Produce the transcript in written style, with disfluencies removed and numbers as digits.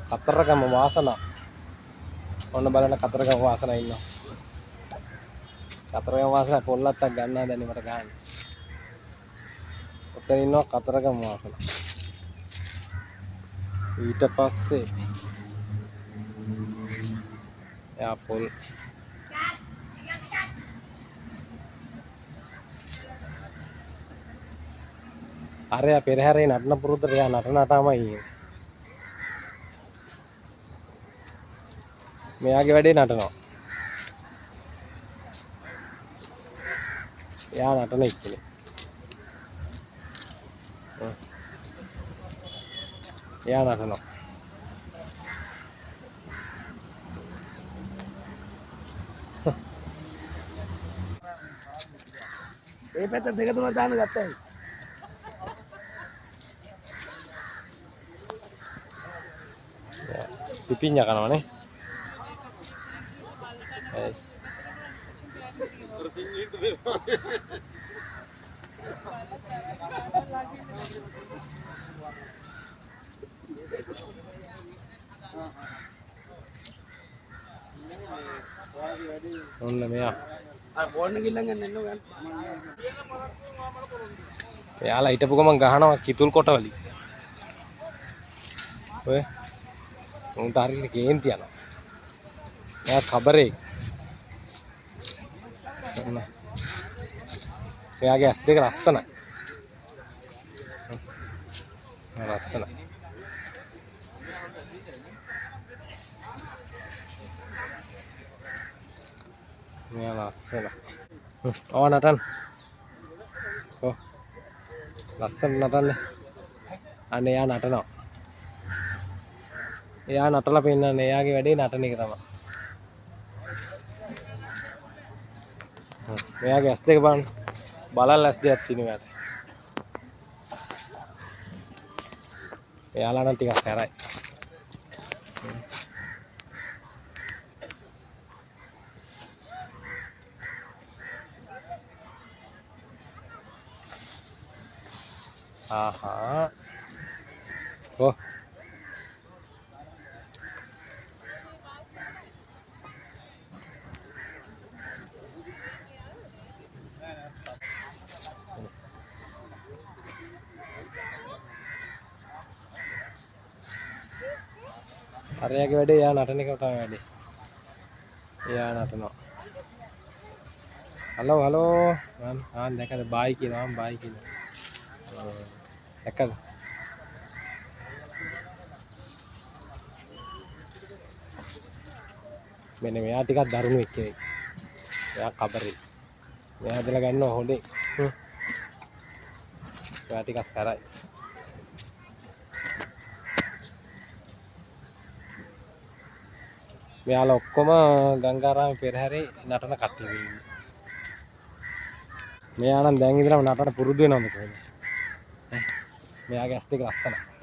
කතරගම වාසනා. ඔන්න බලන්න කතරගම වාසනා ඉන්නවා. කතරගම වාසනා පොල්ලත්තක් ගන්නවා දැන් මට ගන්න. ඔතන ඉන්නවා කතරගම වාසනා. ඊට පස්සේ යා පොල් අරයා පෙරහැරේ නටන පුරුද්දට යා නටනටමයි. මෙයාගේ වැඩේ නටනවා. එයා නටන එක්කනේ. එයා නටනවා. ඒ පැත්ත දෙක තුනක් දාන්න ගත්තා. පිපිඤ්ඤා කනවනේ. yes. ඔන්න මෙයා. අර ෆෝන් එක ඉල්ලන් ගන්න එන්න ගන්න. එයාලා හිටපු ගමන් ගහනවා කිතුල් කොටවලි. ඔය උන්ට හරියට කේන්ති යනවා. එයා කබරේ. ඔන්න. එයාගේ ඇස් දෙක ලස්සනයි. ලස්සනයි. මෙයා ලස්සනයි. ඔව් නටන්න. ඔව්. ලස්සන නටන්නේ. අනේ එයා නටනවා. එයා නටලා පෙන්නන්නේ. එයාගේ වැඩේ නටන එක තමයි. එයාගේ ඇස් දෙක බලන්න. බලල් ඇස් දෙකක් තියෙනවා එයාට. එයාලා නම් ටිකක් සැරයි. ආහා. ඔව්. අරයාගේ වැඩේ එයා නටන එක තමයි වැඩේ. එයා නටනවා. හලෝ හලෝ මම දැකද බායි කියනවා මම බායි කියනවා. දැකද? මෙන්න මෙයා ටිකක් දරුණු එක්කෙනෙක්. එයා කබරේ. මෙයා හදලා ගන්නවා හොඳේ. එයා ටිකක් සැරයි. මෙයාලා ඔක්කොම ගංගාරාමේ පෙරහැරේ නටන කට්ටිය ඉන්නේ. මෙයා නම් දැන් ඉඳලම නටන පුරුදු වෙනවද කොහෙද? මෙයාගේ ඇස් දෙක ලස්සනයි.